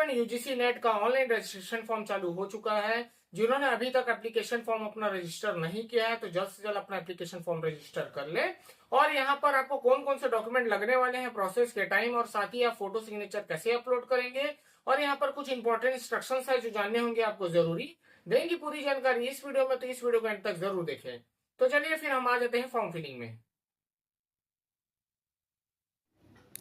Everyone, UGC net का online registration form चालू हो चुका है। जिन्होंने अभी तक एप्लीकेशन फॉर्म अपना रजिस्टर नहीं किया है तो जल्द से जल्द अपना एप्लीकेशन फॉर्म रजिस्टर कर ले। और यहाँ पर आपको कौन कौन से डॉक्यूमेंट लगने वाले हैं, प्रोसेस के टाइम, और साथ ही आप फोटो सिग्नेचर कैसे अपलोड करेंगे, और यहाँ पर कुछ इंपॉर्टेंट इंस्ट्रक्शंस है जो जानने होंगे आपको, जरूरी देंगी पूरी जानकारी इस वीडियो में, तो इस वीडियो को एंड तक जरूर देखें। तो चलिए फिर हम आ जाते हैं फॉर्म फिलिंग में।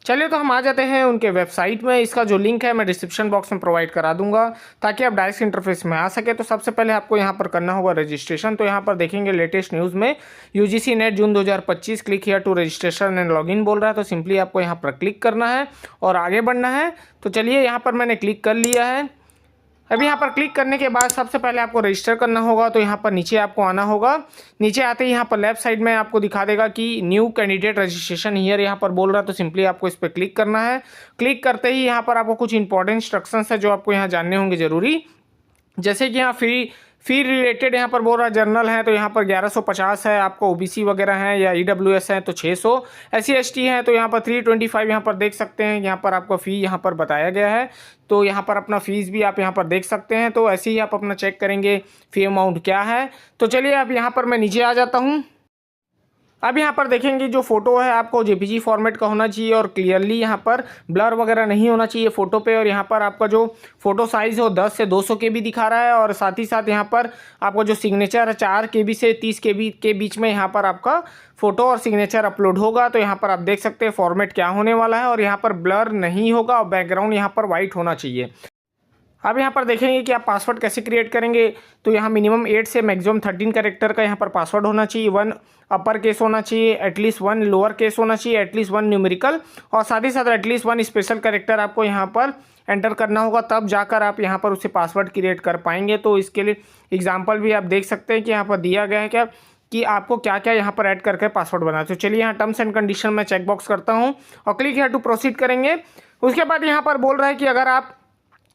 चलिए तो हम आ जाते हैं उनके वेबसाइट में। इसका जो लिंक है मैं डिस्क्रिप्शन बॉक्स में प्रोवाइड करा दूंगा ताकि आप डायरेक्ट इंटरफेस में आ सके। तो सबसे पहले आपको यहाँ पर करना होगा रजिस्ट्रेशन। तो यहाँ पर देखेंगे लेटेस्ट न्यूज़ में UGC NET June 2025 click here to registration and login बोल रहा है। तो सिंपली आपको यहाँ पर क्लिक करना है और आगे बढ़ना है। तो चलिए यहाँ पर मैंने क्लिक कर लिया है। अभी यहाँ पर क्लिक करने के बाद सबसे पहले आपको रजिस्टर करना होगा। तो यहाँ पर नीचे आपको आना होगा। नीचे आते ही यहाँ पर लेफ्ट साइड में आपको दिखा देगा कि न्यू कैंडिडेट रजिस्ट्रेशन हियर यहाँ पर बोल रहा है। तो सिंपली आपको इस पर क्लिक करना है। क्लिक करते ही यहाँ पर आपको कुछ इंपॉर्टेंट इंस्ट्रक्शंस है जो आपको यहाँ जानने होंगे ज़रूरी। जैसे कि यहाँ फी रिलेटेड यहाँ पर बोल रहा है जनरल है तो यहाँ पर 1150 है। आपको ओबीसी वगैरह है या ईडब्ल्यूएस है तो 600, एससी एसटी है तो यहाँ पर 325 यहाँ पर देख सकते हैं। यहाँ पर आपको फ़ी यहाँ पर बताया गया है। तो यहाँ पर अपना फीस भी आप यहाँ पर देख सकते हैं। तो ऐसे ही आप अपना चेक करेंगे फ़ी अमाउंट क्या है। तो चलिए अब यहाँ पर मैं नीचे आ जाता हूँ। अब यहाँ पर देखेंगे जो फोटो है आपको जेपीजी फॉर्मेट का होना चाहिए और क्लियरली यहाँ पर ब्लर वगैरह नहीं होना चाहिए फोटो पे। और यहाँ पर आपका जो फोटो साइज़ हो 10 से 200 KB दिखा रहा है। और साथ ही साथ यहाँ पर आपको जो सिग्नेचर है 4 KB से 30 KB के बीच में यहाँ पर आपका फोटो और सिग्नेचर अपलोड होगा। तो यहाँ पर आप देख सकते हैं फॉर्मेट क्या होने वाला है। और यहाँ पर ब्लर नहीं होगा और बैकग्राउंड यहाँ पर वाइट होना चाहिए। अब यहाँ पर देखेंगे कि आप पासवर्ड कैसे क्रिएट करेंगे। तो यहाँ मिनिमम 8 से मैक्सिमम 13 कैरेक्टर का यहाँ पर पासवर्ड होना चाहिए। 1 अपर केस होना चाहिए, एटलीस्ट 1 लोअर केस होना चाहिए, एटलीस्ट 1 न्यूमेरिकल, और साथ ही साथ एटलीस्ट 1 स्पेशल कैरेक्टर आपको यहाँ पर एंटर करना होगा। तब जाकर आप यहाँ पर उससे पासवर्ड क्रिएट कर पाएंगे। तो इसके लिए एग्जाम्पल भी आप देख सकते हैं कि यहाँ पर दिया गया है क्या कि आपको क्या क्या यहाँ पर ऐड करके पासवर्ड बनाना है। तो चलिए यहाँ टर्म्स एंड कंडीशन में चेकबॉक्स करता हूँ और क्लिक हियर टू प्रोसीड करेंगे। उसके बाद यहाँ पर बोल रहा है कि अगर आप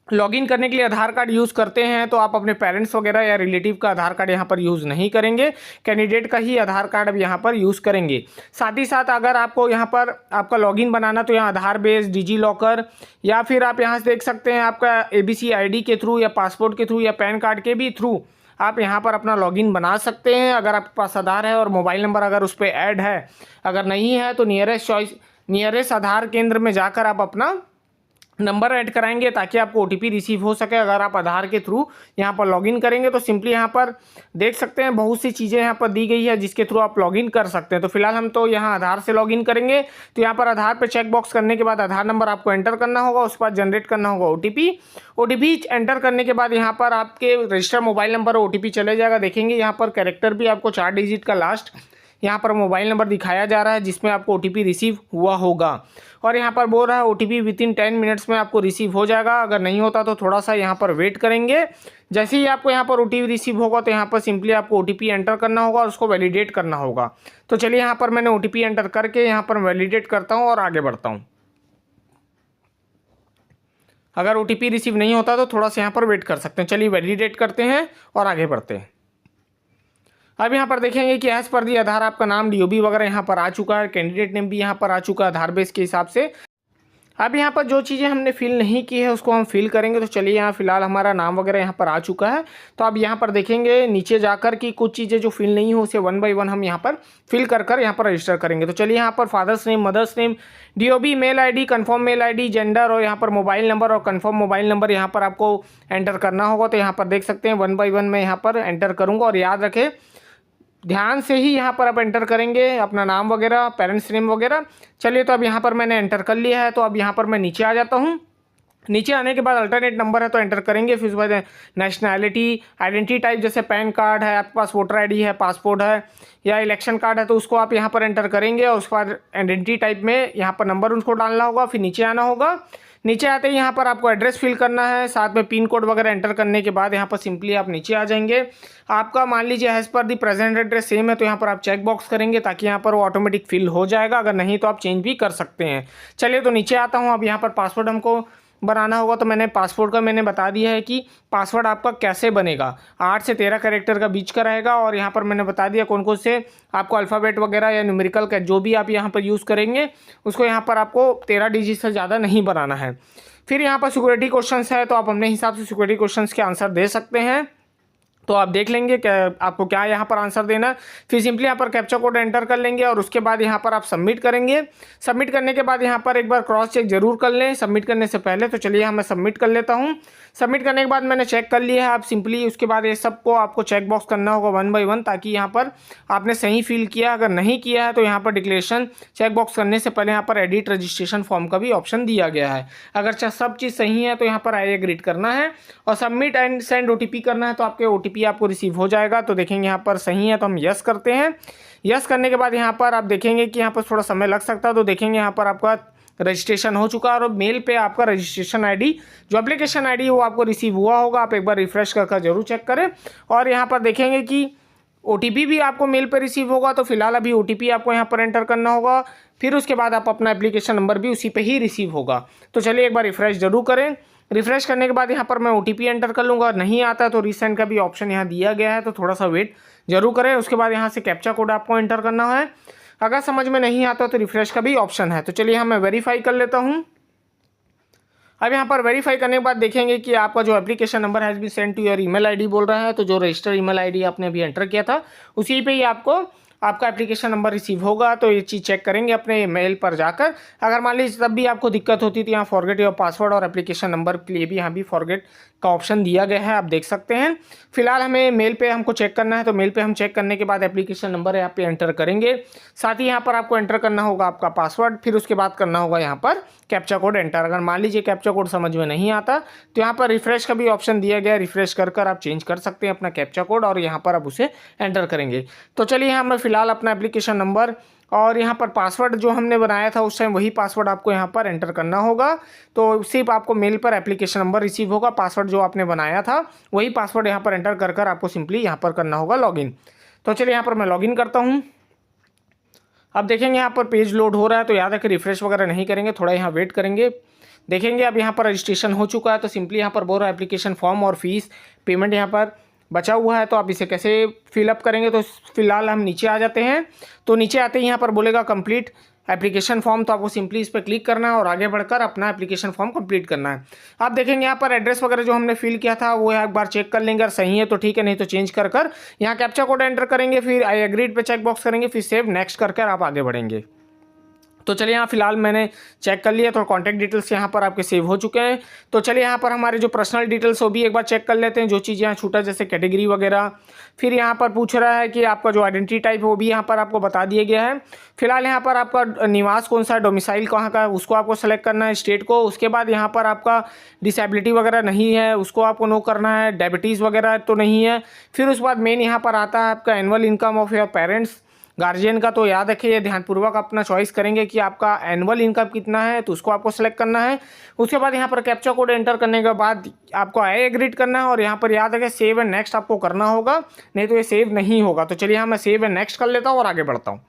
लॉगिन करने के लिए आधार कार्ड यूज़ करते हैं तो आप अपने पेरेंट्स वगैरह या रिलेटिव का आधार कार्ड यहाँ पर यूज़ नहीं करेंगे, कैंडिडेट का ही आधार कार्ड अब यहाँ पर यूज़ करेंगे। साथ ही साथ अगर आपको यहाँ पर आपका लॉगिन बनाना तो यहाँ आधार बेस, डिजी लॉकर, या फिर आप यहाँ से देख सकते हैं आपका ABC ID के थ्रू या पासपोर्ट के थ्रू या पैन कार्ड के भी थ्रू आप यहाँ पर अपना लॉगिन बना सकते हैं। अगर आपके पास आधार है और मोबाइल नंबर अगर उस पर ऐड है, अगर नहीं है तो नियरेस्ट आधार केंद्र में जाकर आप अपना नंबर ऐड कराएंगे ताकि आपको OTP रिसीव हो सके। अगर आप आधार के थ्रू यहाँ पर लॉगिन करेंगे तो सिंपली यहाँ पर देख सकते हैं बहुत सी चीज़ें यहाँ पर दी गई है जिसके थ्रू आप लॉगिन कर सकते हैं। तो फिलहाल हम तो यहाँ आधार से लॉगिन करेंगे। तो यहाँ पर आधार पर चेक बॉक्स करने के बाद आधार नंबर आपको एंटर करना होगा, उसके बाद जनरेट करना होगा OTP एंटर करने के बाद यहाँ पर आपके रजिस्टर मोबाइल नंबर OTP चले जाएगा। देखेंगे यहाँ पर कैरेक्टर भी आपको 4 डिजिट का लास्ट यहाँ पर मोबाइल नंबर दिखाया जा रहा है जिसमें आपको OTP रिसीव हुआ होगा। और यहाँ पर बोल रहा है OTP विथिन 10 मिनट्स में आपको रिसीव हो जाएगा। अगर नहीं होता तो थोड़ा सा यहाँ पर वेट करेंगे। जैसे ही आपको यहाँ पर OTP रिसीव होगा तो यहाँ पर सिंपली आपको OTP एंटर करना होगा और उसको वैलिडेट करना होगा। तो चलिए यहाँ पर मैंने OTP एंटर करके यहाँ पर वैलिडेट करता हूँ और आगे बढ़ता हूँ। अगर OTP रिसीव नहीं होता तो थोड़ा सा यहाँ पर वेट कर सकते हैं। चलिए वैलिडेट करते हैं और आगे बढ़ते हैं। अब यहाँ पर देखेंगे कि एज पर दी आधार आपका नाम DOB वगैरह यहाँ पर आ चुका है, कैंडिडेट नेम भी यहाँ पर आ चुका है आधार बेस के हिसाब से। अब यहाँ पर जो चीज़ें हमने फिल नहीं की है उसको हम फिल करेंगे। तो चलिए यहाँ फिलहाल हमारा नाम वगैरह यहाँ पर आ चुका है। तो अब यहाँ पर देखेंगे नीचे जाकर कि कुछ चीज़ें जो फिल नहीं हो उसे 1 बाय 1 हम यहाँ पर फिल कर यहाँ पर रजिस्टर करेंगे। तो चलिए यहाँ पर father's name, mother's name, DOB, mail ID, confirm mail ID, gender, और यहाँ पर मोबाइल नंबर और कन्फर्म मोबाइल नंबर यहाँ पर आपको एंटर करना होगा। तो यहाँ पर देख सकते हैं 1 बाय 1 मैं यहाँ पर एंटर करूँगा। और याद रखें ध्यान से ही यहाँ पर आप एंटर करेंगे अपना नाम वगैरह, पेरेंट्स नेम वगैरह। चलिए तो अब यहाँ पर मैंने एंटर कर लिया है। तो अब यहाँ पर मैं नीचे आ जाता हूँ। नीचे आने के बाद अल्टरनेट नंबर है तो एंटर करेंगे। फिर उसके बाद नेशनैलिटी, आइडेंटिटी टाइप, जैसे पैन कार्ड है, आपके पास वोटर ID है, पासपोर्ट है या इलेक्शन कार्ड है तो उसको आप यहाँ पर एंटर करेंगे। और उसके बाद आइडेंटिटी टाइप में यहाँ पर नंबर उसको डालना होगा। फिर नीचे आना होगा। नीचे आते ही यहाँ पर आपको एड्रेस फिल करना है, साथ में पिन कोड वगैरह एंटर करने के बाद यहाँ पर सिंपली आप नीचे आ जाएंगे। आपका मान लीजिए as per the present address same है तो यहाँ पर आप चेक बॉक्स करेंगे ताकि यहाँ पर वो ऑटोमेटिक फिल हो जाएगा। अगर नहीं तो आप चेंज भी कर सकते हैं। चलिए तो नीचे आता हूँ। अब यहाँ पर पासवर्ड हमको बनाना होगा। तो मैंने पासपोर्ट का मैंने बता दिया है कि पासवर्ड आपका कैसे बनेगा, 8 से 13 कैरेक्टर का बीच का रहेगा। और यहाँ पर मैंने बता दिया कौन कौन से आपको अल्फ़ाबेट वगैरह या न्यूमेरिकल का जो भी आप यहाँ पर यूज़ करेंगे उसको यहाँ पर आपको 13 डिजिट से ज़्यादा नहीं बनाना है। फिर यहाँ पर सिक्योरिटी क्वेश्चंस है, तो आप अपने हिसाब से सिक्योरिटी क्वेश्चंस के आंसर दे सकते हैं। तो आप देख लेंगे कि आपको क्या यहाँ पर आंसर देना है। फिर सिंपली यहाँ पर कैप्चा कोड एंटर कर लेंगे और उसके बाद यहाँ पर आप सबमिट करेंगे। सबमिट करने के बाद यहाँ पर एक बार क्रॉस चेक जरूर कर लें सबमिट करने से पहले। तो चलिए मैं सबमिट कर लेता हूँ। सबमिट करने के बाद मैंने चेक कर लिया है। आप सिंपली उसके बाद ये सबको आपको चेक बॉक्स करना होगा 1 बाय 1, ताकि यहाँ पर आपने सही फिल किया। अगर नहीं किया है तो यहाँ पर डिक्लेरेशन चेक बॉक्स करने से पहले यहाँ पर एडिट रजिस्ट्रेशन फॉर्म का भी ऑप्शन दिया गया है। अगर सब चीज़ सही है तो यहाँ पर आई एग्रीड करना है और सबमिट एंड सेंड OTP करना है। तो आपके OTP आपको रिसीव हो जाएगा। तो देखेंगे यहाँ पर सही है तो हम यस करते हैं। यस करने के बाद यहाँ पर आप देखेंगे कि यहाँ पर थोड़ा समय लग सकता है। तो देखेंगे यहाँ पर आपका रजिस्ट्रेशन हो चुका है और मेल पे आपका रजिस्ट्रेशन आईडी जो एप्लीकेशन आईडी वो आपको रिसीव हुआ होगा। आप एक बार रिफ्रेश कर जरूर चेक करें। और यहाँ पर देखेंगे कि OTP भी आपको मेल पर रिसीव होगा। तो फिलहाल अभी OTP आपको यहाँ पर एंटर करना होगा। फिर उसके बाद आप अपना एप्लीकेशन नंबर भी उसी पे ही रिसीव होगा। तो चलिए एक बार रिफ्रेश जरूर करें। रिफ्रेश करने के बाद यहाँ पर मैं OTP एंटर कर लूँगा। नहीं आता तो रीसेंड का भी ऑप्शन यहाँ दिया गया है, तो थोड़ा सा वेट जरूर करें। उसके बाद यहाँ से कैप्चा कोड आपको एंटर करना है। अगर समझ में नहीं आता तो रिफ्रेश का भी ऑप्शन है। तो चलिए मैं वेरीफाई कर लेता हूँ। अब यहाँ पर वेरीफाई करने के बाद देखेंगे कि आपका जो application number has been send to your email ID बोल रहा है। तो जो रजिस्टर ईमेल आईडी आपने अभी एंटर किया था उसी पे ही आपको आपका एप्लीकेशन नंबर रिसीव होगा। तो ये चीज़ चेक करेंगे अपने मेल पर जाकर। अगर मान लीजिए तब भी आपको दिक्कत होती तो यहाँ फॉरगेट योर पासवर्ड और एप्लीकेशन नंबर के लिए भी यहाँ भी फॉरगेट का ऑप्शन दिया गया है, आप देख सकते हैं। फिलहाल हमें मेल पे हमको चेक करना है। तो मेल पे हम चेक करने के बाद एप्लीकेशन नंबर यहाँ पे एंटर करेंगे। साथ ही यहाँ पर आपको एंटर करना होगा आपका पासवर्ड। फिर उसके बाद करना होगा यहाँ पर कैप्चा कोड एंटर। अगर मान लीजिए कैप्चा कोड समझ में नहीं आता तो यहाँ पर रिफ्रेश का भी ऑप्शन दिया गया है। रिफ्रेश कर आप चेंज कर सकते हैं अपना कैप्चा कोड और यहाँ पर आप उसे एंटर करेंगे। तो चलिए यहाँ मैं फिलहाल अपना एप्लीकेशन नंबर और यहाँ पर पासवर्ड जो हमने बनाया था उस टाइम वही पासवर्ड आपको यहाँ पर एंटर करना होगा। तो सिर्फ आपको मेल पर एप्लीकेशन नंबर रिसीव होगा, पासवर्ड जो आपने बनाया था वही पासवर्ड यहाँ पर एंटर कर आपको सिंपली यहाँ पर करना होगा लॉगिन। तो चलिए यहाँ पर मैं लॉगिन करता हूँ। अब देखेंगे यहाँ पर पेज लोड हो रहा है, तो याद रखें रिफ्रेश वगैरह नहीं करेंगे, थोड़ा यहाँ वेट करेंगे। देखेंगे अब यहाँ पर रजिस्ट्रेशन हो चुका है। तो सिंपली यहाँ पर बोल रहा है एप्लीकेशन फॉर्म और फीस पेमेंट यहाँ पर बचा हुआ है। तो आप इसे कैसे फिलअप करेंगे। तो फिलहाल हम नीचे आ जाते हैं। तो नीचे आते ही यहाँ पर बोलेगा कंप्लीट एप्लीकेशन फॉर्म। तो आपको सिंपली इस पर क्लिक करना है और आगे बढ़कर अपना एप्लीकेशन फॉर्म कंप्लीट करना है। आप देखेंगे यहाँ पर एड्रेस वगैरह जो हमने फिल किया था वो एक बार चेक कर लेंगे। अगर सही है तो ठीक है, नहीं तो चेंज कर यहाँ कैप्चा कोड एंटर करेंगे। फिर आई एग्रीड पे चेक बॉक्स करेंगे, फिर सेव नेक्स्ट कर आप आगे बढ़ेंगे। तो चलिए यहाँ फिलहाल मैंने चेक कर लिया। तो कॉन्टैक्ट डिटेल्स यहाँ पर आपके सेव हो चुके हैं। तो चलिए यहाँ पर हमारे जो पर्सनल डिटेल्स वो भी एक बार चेक कर लेते हैं, जो चीज़ यहाँ छूटा जैसे कैटेगरी वगैरह। फिर यहाँ पर पूछ रहा है कि आपका जो आइडेंटिटी टाइप है वो भी यहाँ पर आपको बता दिया गया है। फिलहाल यहाँ पर आपका निवास कौन सा है, डोमिसाइल कहाँ का है उसको आपको सेलेक्ट करना है, स्टेट को। उसके बाद यहाँ पर आपका डिसेबिलिटी वगैरह नहीं है उसको आपको नो करना है, डायबिटीज़ वगैरह तो नहीं है। फिर उसके बाद मेन यहाँ पर आता है आपका annual income of your parents guardian का। तो याद रखिए ध्यानपूर्वक अपना चॉइस करेंगे कि आपका एनुअल इनकम कितना है, तो उसको आपको सेलेक्ट करना है। उसके बाद यहाँ पर कैप्चा कोड एंटर करने के बाद आपको आई एग्रीड करना है और यहाँ पर याद रखें सेव एंड नेक्स्ट आपको करना होगा, नहीं तो ये सेव नहीं होगा। तो चलिए मैं सेव एंड नेक्स्ट कर लेता हूँ और आगे बढ़ता हूँ।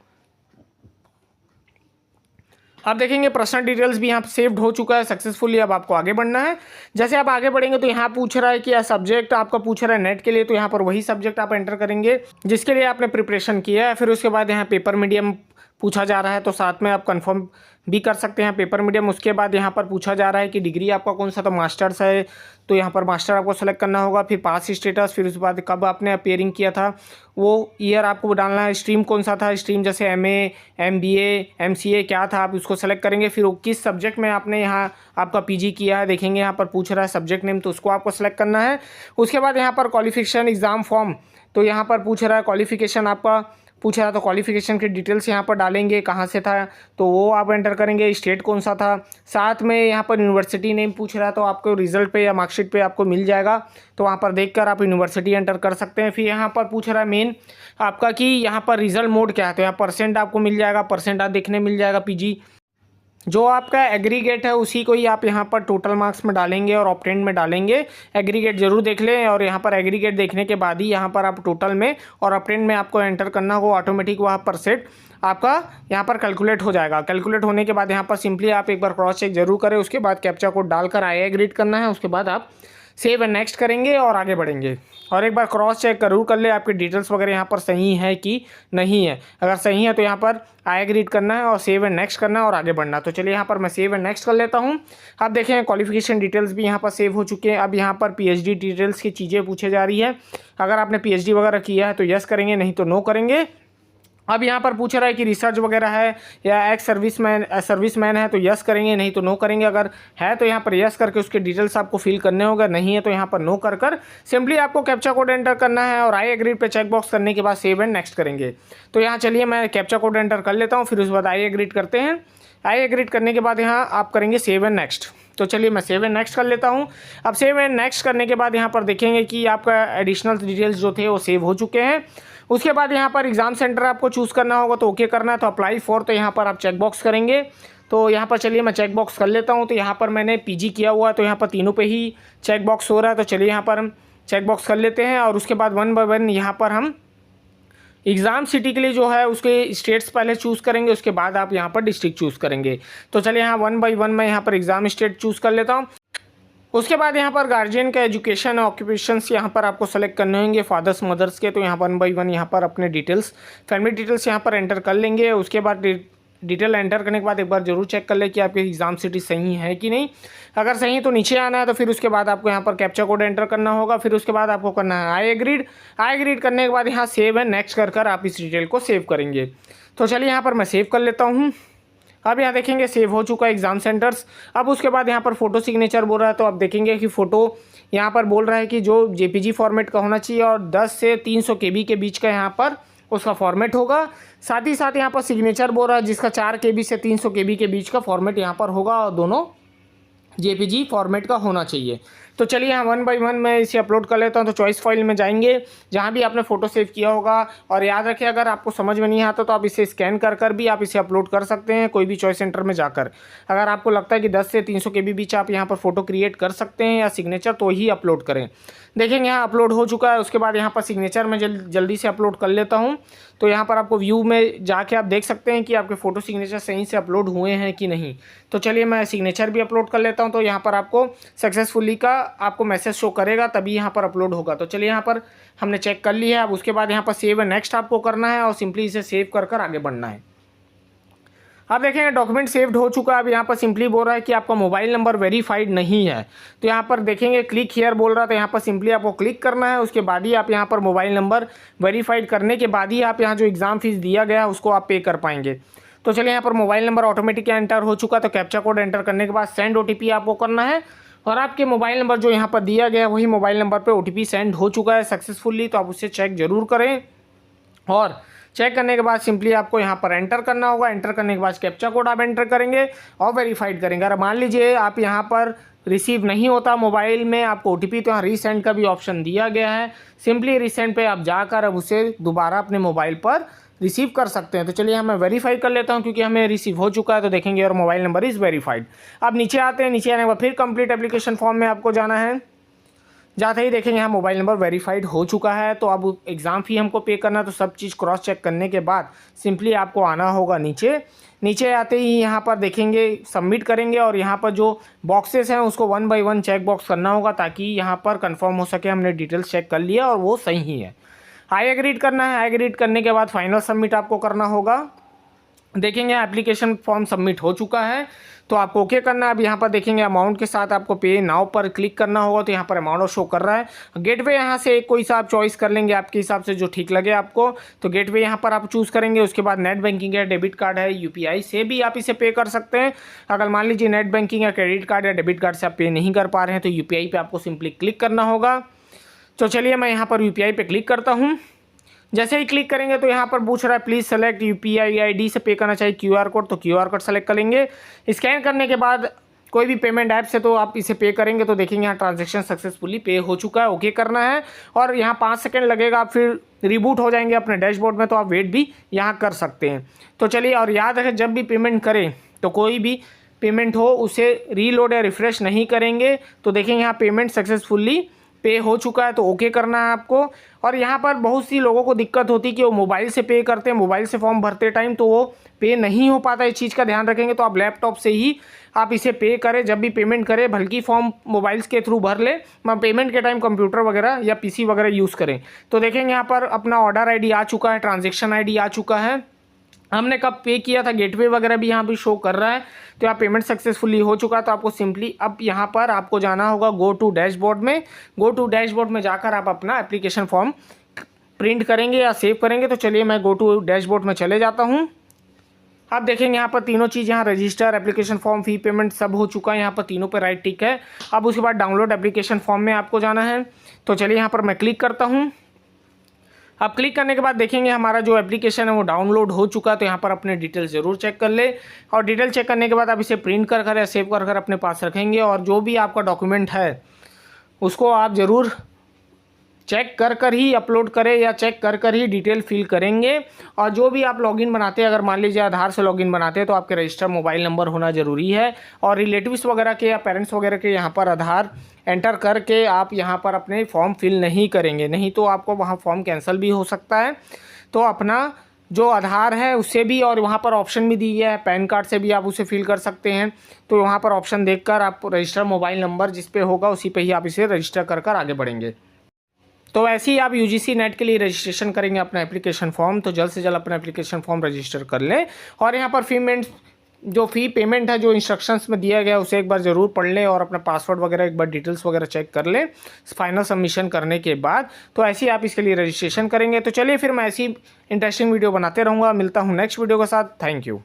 आप देखेंगे पर्सनल डिटेल्स भी यहाँ सेव्ड हो चुका है सक्सेसफुली। अब आपको आगे बढ़ना है। जैसे आप आगे बढ़ेंगे तो यहाँ पूछ रहा है कि सब्जेक्ट आपका पूछ रहा है नेट के लिए, तो यहाँ पर वही सब्जेक्ट आप एंटर करेंगे जिसके लिए आपने प्रिपरेशन किया है। फिर उसके बाद यहाँ पेपर मीडियम पूछा जा रहा है, तो साथ में आप कंफर्म भी कर सकते हैं पेपर मीडियम। उसके बाद यहाँ पर पूछा जा रहा है कि डिग्री आपका कौन सा, तो मास्टर्स है, तो यहाँ पर मास्टर आपको सेलेक्ट करना होगा। फिर पास स्टेटस, फिर उसके बाद कब आपने अपेयरिंग किया था वो ईयर आपको डालना है। स्ट्रीम कौन सा था, स्ट्रीम जैसे MA MBA MCA क्या था आप उसको सेलेक्ट करेंगे। फिर किस सब्जेक्ट में आपने यहाँ आपका PG किया है, देखेंगे यहाँ पर पूछ रहा है सब्जेक्ट नेम, तो उसको आपको सेलेक्ट करना है। उसके बाद यहाँ पर क्वालिफिकेशन एग्ज़ाम फॉर्म, तो यहाँ पर पूछ रहा है क्वालिफिकेशन आपका पूछ रहा है, तो क्वालिफिकेशन की डिटेल्स यहाँ पर डालेंगे कहाँ से था तो वो आप एंटर करेंगे, स्टेट कौन सा था। साथ में यहाँ पर यूनिवर्सिटी नेम पूछ रहा है, तो आपको रिजल्ट पे या मार्कशीट पे आपको मिल जाएगा, तो वहाँ पर देखकर आप यूनिवर्सिटी एंटर कर सकते हैं। फिर यहाँ पर पूछ रहा है मेन आपका कि यहाँ पर रिजल्ट मोड क्या है, तो यहाँ परसेंट आपको मिल जाएगा, परसेंट आप देखने मिल जाएगा PG। जो आपका एग्रीगेट है उसी को ही आप यहाँ पर टोटल मार्क्स में डालेंगे और ऑप्टेंड में डालेंगे। एग्रीगेट जरूर देख लें और यहाँ पर एग्रीगेट देखने के बाद ही यहाँ पर आप टोटल में और ऑप्टेंड में आपको एंटर करना होगा। ऑटोमेटिक वहाँ पर सेट आपका यहाँ पर कैलकुलेट हो जाएगा। कैलकुलेट होने के बाद यहाँ पर सिंपली आप एक बार क्रॉस चेक जरूर करें, उसके बाद कैप्चा कोड डालकर आई एग्रीड करना है। उसके बाद आप सेव एंड नेक्स्ट करेंगे और आगे बढ़ेंगे। और एक बार क्रॉस चेक जरूर कर ले आपकी डिटेल्स वगैरह यहाँ पर सही है कि नहीं है। अगर सही है तो यहाँ पर आई एग्रीड करना है और सेव एंड नेक्स्ट करना है और आगे बढ़ना। तो चलिए यहाँ पर मैं सेव एंड नेक्स्ट कर लेता हूँ। आप देखें क्वालिफिकेशन डिटेल्स भी यहाँ पर सेव हो चुके हैं। अब यहाँ पर पीएचडी डिटेल्स की चीज़ें पूछे जा रही है। अगर आपने पीएचडी वगैरह किया है तो यस करेंगे, नहीं तो नो करेंगे। अब यहाँ पर पूछ रहा है कि रिसर्च वगैरह है या एक्स सर्विसमैन है तो यस करेंगे, नहीं तो नो करेंगे। अगर है तो यहाँ पर यस करके उसके डिटेल्स आपको फिल करने होगा, नहीं है तो यहाँ पर नो कर सिंपली आपको कैप्चा कोड एंटर करना है और आई एग्रीड पे चेक बॉक्स करने के बाद सेव एंड नेक्स्ट करेंगे। तो यहाँ चलिए मैं कैप्चा कोड एंटर कर लेता हूँ, फिर उसके बाद आई एग्रीड करते हैं। आई एग्रीड करने के बाद यहाँ आप करेंगे सेव एंड नेक्स्ट। तो चलिए मैं सेव एंड नेक्स्ट कर लेता हूँ। अब सेव एंड नेक्स्ट करने के बाद यहाँ पर देखेंगे कि आपका एडिशनल डिटेल्स जो थे वो सेव हो चुके हैं। उसके बाद यहाँ पर एग्ज़ाम सेंटर आपको चूज़ करना होगा, तो ओके करना है। तो अप्लाई फॉर, तो यहाँ पर आप चेक बॉक्स करेंगे। तो यहाँ पर चलिए मैं चेक बॉक्स कर लेता हूँ। तो यहाँ पर मैंने पीजी किया हुआ है तो यहाँ पर तीनों पे ही चेक बॉक्स हो रहा है। तो चलिए यहाँ पर हम चेक बॉक्स कर लेते हैं और उसके बाद 1 बाय 1 यहाँ पर हम एग्ज़ाम सिटी के लिए जो है उसके स्टेट्स पहले चूज़ करेंगे, उसके बाद आप यहाँ पर डिस्ट्रिक्ट चूज़ करेंगे। तो चलिए यहाँ 1 बाय 1 मैं यहाँ पर एग्ज़ाम स्टेट चूज़ कर लेता हूँ। उसके बाद यहाँ पर गार्जियन का एजुकेशन ऑक्यूपेशंस यहाँ पर आपको सेलेक्ट करने होंगे, फादर्स मदर्स के। तो यहाँ 1 बाय 1 यहाँ पर अपने डिटेल्स फैमिली डिटेल्स यहाँ पर एंटर कर लेंगे। उसके बाद डिटेल एंटर करने के बाद एक बार जरूर चेक कर ले कि आपकी एग्ज़ाम सिटी सही है कि नहीं। अगर सही है तो नीचे आना है। तो फिर उसके बाद आपको यहाँ पर कैप्चा कोड एंटर करना होगा। फिर उसके बाद आपको करना है आई एग्रीड। आई एग्रीड करने के बाद यहाँ सेव एंड नेक्स्ट कर आप इस डिटेल को सेव करेंगे। तो चलिए यहाँ पर मैं सेव कर लेता हूँ। अब यहाँ देखेंगे सेव हो चुका है एग्ज़ाम सेंटर्स। अब उसके बाद यहाँ पर फ़ोटो सिग्नेचर बोल रहा है, तो आप देखेंगे कि फ़ोटो यहाँ पर बोल रहा है कि जो जेपीजी फॉर्मेट का होना चाहिए और 10 से 300 केबी के बीच का यहाँ पर उसका फॉर्मेट होगा। साथ ही साथ यहाँ पर सिग्नेचर बोल रहा है जिसका 4 केबी से 300 केबी के बीच का फॉर्मेट यहाँ पर होगा और दोनों जेपीजी फॉर्मेट का होना चाहिए। तो चलिए यहाँ 1 बाय 1 मैं इसे अपलोड कर लेता हूँ। तो चॉइस फाइल में जाएंगे जहाँ भी आपने फ़ोटो सेव किया होगा, और याद रखें अगर आपको समझ में नहीं आता तो आप इसे स्कैन कर भी आप इसे अपलोड कर सकते हैं कोई भी चॉइस सेंटर में जाकर। अगर आपको लगता है कि 10 से 300 के बीच आप यहाँ पर फ़ोटो क्रिएट कर सकते हैं या सिग्नेचर, तो ही अपलोड करें। देखेंगे यहाँ अपलोड हो चुका है। उसके बाद यहाँ पर सिग्नेचर में जल्दी से अपलोड कर लेता हूँ। तो यहाँ पर आपको व्यू में जाके आप देख सकते हैं कि आपके फ़ोटो सिग्नेचर सही से अपलोड हुए हैं कि नहीं। तो चलिए मैं सिग्नेचर भी अपलोड कर लेता हूँ। तो यहाँ पर आपको सक्सेसफुली का आपको मैसेज शो करेगा, तभी यहाँ पर अपलोड होगा। तो चलिए यहाँ पर हमने चेक कर लिया है। अब उसके बाद यहाँ पर सेव एंड नेक्स्ट आपको करना है और सिंपली इसे सेव कर आगे बढ़ना है। अब देखेंगे डॉक्यूमेंट सेव्ड हो चुका है। अब यहाँ पर सिंपली बोल रहा है कि आपका मोबाइल नंबर वेरीफाइड नहीं है। तो यहाँ पर देखेंगे क्लिक हियर बोल रहा था, यहाँ पर सिंपली आपको क्लिक करना है। उसके बाद ही आप यहाँ पर मोबाइल नंबर वेरीफाइड करने के बाद ही आप यहाँ जो एग्ज़ाम फीस दिया गया है उसको आप पे कर पाएंगे। तो चलिए यहाँ पर मोबाइल नंबर ऑटोमेटिक एंटर हो चुका। तो कैप्चा कोड एंटर करने के बाद सेंड OTP आपको करना है और आपके मोबाइल नंबर जो यहाँ पर दिया गया वही मोबाइल नंबर पर OTP सेंड हो चुका है सक्सेसफुली। तो आप उससे चेक ज़रूर करें और चेक करने के बाद सिंपली आपको यहाँ पर एंटर करना होगा। एंटर करने के बाद कैप्चा कोड आप एंटर करेंगे और वेरीफाइड करेंगे। अगर मान लीजिए आप यहाँ पर रिसीव नहीं होता मोबाइल में आपको OTP, तो यहाँ रीसेंड का भी ऑप्शन दिया गया है। सिंपली रीसेंड पे आप जाकर अब उसे दोबारा अपने मोबाइल पर रिसीव कर सकते हैं। तो चलिए मैं वेरीफाई कर लेता हूँ क्योंकि हमें रिसीव हो चुका है। तो देखेंगे और मोबाइल नंबर इज़ वेरीफाइड। अब नीचे आते हैं, नीचे आने के बाद फिर कंप्लीट एप्लीकेशन फॉर्म में आपको जाना है। जाते ही देखेंगे यहाँ मोबाइल नंबर वेरीफाइड हो चुका है। तो अब एग्ज़ाम फ़ी हमको पे करना है। तो सब चीज़ क्रॉस चेक करने के बाद सिंपली आपको आना होगा नीचे। नीचे आते ही यहाँ पर देखेंगे सबमिट करेंगे और यहाँ पर जो बॉक्सेस हैं उसको 1 बाय 1 चेक बॉक्स करना होगा ताकि यहाँ पर कंफर्म हो सके हमने डिटेल्स चेक कर लिया और वो सही ही है। आई एग्रीड करना है। आई एग्रीड करने के बाद फाइनल सबमिट आपको करना होगा। देखेंगे एप्लीकेशन फॉर्म सबमिट हो चुका है तो आपको ओके करना है। अब यहाँ पर देखेंगे अमाउंट के साथ आपको पे नाउ पर क्लिक करना होगा। तो यहाँ पर अमाउंट शो कर रहा है। गेटवे यहाँ से कोई सा आप चॉइस कर लेंगे आपके हिसाब से जो ठीक लगे आपको। तो गेटवे यहाँ पर आप चूज़ करेंगे। उसके बाद नेट बैंकिंग है, डेबिट कार्ड है, UPI से भी आप इसे पे कर सकते हैं। अगर मान लीजिए नेट बैंकिंग या क्रेडिट कार्ड या डेबिट कार्ड से आप पे नहीं कर पा रहे हैं तो UPI पे आपको सिंपली क्लिक करना होगा। तो चलिए मैं यहाँ पर UPI पे क्लिक करता हूँ। जैसे ही क्लिक करेंगे तो यहाँ पर पूछ रहा है प्लीज़ सेलेक्ट UPI ID से पे करना चाहिए QR कोड। तो QR कोड सेलेक्ट करेंगे। स्कैन करने के बाद कोई भी पेमेंट ऐप से तो आप इसे पे करेंगे तो देखेंगे यहाँ ट्रांजैक्शन सक्सेसफुली पे हो चुका है। ओके करना है और यहाँ 5 सेकंड लगेगा। आप फिर रिबूट हो जाएंगे अपने डैशबोर्ड में, तो आप वेट भी यहाँ कर सकते हैं। तो चलिए और याद रखें जब भी पेमेंट करें तो कोई भी पेमेंट हो उसे रीलोड या रिफ़्रेश नहीं करेंगे तो देखेंगे यहाँ पेमेंट सक्सेसफुली पे हो चुका है, तो ओके करना है आपको। और यहाँ पर बहुत सी लोगों को दिक्कत होती है कि वो मोबाइल से पे करते हैं, मोबाइल से फॉर्म भरते टाइम तो वो पे नहीं हो पाता, इस चीज़ का ध्यान रखेंगे। तो आप लैपटॉप से ही आप इसे पे करें, जब भी पेमेंट करें बल्कि फॉर्म मोबाइल्स के थ्रू भर ले, पेमेंट के टाइम कंप्यूटर वगैरह या पीसी वगैरह यूज़ करें। तो देखेंगे यहाँ पर अपना ऑर्डर आईडी आ चुका है, ट्रांजेक्शन आईडी आ चुका है, हमने कब पे किया था, गेटवे वगैरह भी यहाँ पे शो कर रहा है। तो यहाँ पेमेंट सक्सेसफुली हो चुका है। तो आपको सिंपली अब यहाँ पर आपको जाना होगा गो टू डैशबोर्ड में। गो टू डैशबोर्ड में जाकर आप अपना एप्लीकेशन फॉर्म प्रिंट करेंगे या सेव करेंगे। तो चलिए मैं गो टू डैशबोर्ड में चले जाता हूँ। आप देखेंगे यहाँ पर तीनों चीज़, यहाँ register, application form, fee payment सब हो चुका है। यहाँ पर तीनों पे राइट टिक है। अब उसके बाद डाउनलोड एप्लीकेशन फॉर्म में आपको जाना है। तो चलिए यहाँ पर मैं क्लिक करता हूँ। अब क्लिक करने के बाद देखेंगे हमारा जो एप्लीकेशन है वो डाउनलोड हो चुका है। तो यहाँ पर अपने डिटेल ज़रूर चेक कर ले, और डिटेल चेक करने के बाद आप इसे प्रिंट कर या सेव कर अपने पास रखेंगे। और जो भी आपका डॉक्यूमेंट है उसको आप ज़रूर चेक कर ही अपलोड करें या चेक कर ही डिटेल फिल करेंगे। और जो भी आप लॉगिन बनाते हैं, अगर मान लीजिए आधार से लॉगिन बनाते हैं तो आपके रजिस्टर मोबाइल नंबर होना ज़रूरी है। और रिलेटिव्स वगैरह के या पेरेंट्स वगैरह के यहाँ पर आधार एंटर करके आप यहाँ पर अपने फॉर्म फिल नहीं करेंगे, नहीं तो आपको वहाँ फॉर्म कैंसिल भी हो सकता है। तो अपना जो आधार है उससे भी, और वहाँ पर ऑप्शन भी दी गया है पैन कार्ड से भी आप उसे फिल कर सकते हैं। तो वहाँ पर ऑप्शन देखकर आप रजिस्टर मोबाइल नंबर जिस पे होगा उसी पे ही आप इसे रजिस्टर कर आगे बढ़ेंगे। तो ऐसे ही आप यूजीसी नेट के लिए रजिस्ट्रेशन करेंगे अपना एप्लीकेशन फॉर्म, तो जल्द से जल्द अपना एप्लीकेशन फॉर्म रजिस्टर कर लें। और यहाँ पर फ़ी पेमेंट है जो इंस्ट्रक्शंस में दिया गया उसे एक बार ज़रूर पढ़ लें, और अपना पासवर्ड वगैरह एक बार डिटेल्स वगैरह चेक कर लें फाइनल सबमिशन करने के बाद। तो ऐसे ही आप इसके लिए रजिस्ट्रेशन करेंगे। तो चलिए फिर मैं ऐसी इंटरेस्टिंग वीडियो बनाते रहूँगा। मिलता हूँ नेक्स्ट वीडियो के साथ। Thank you.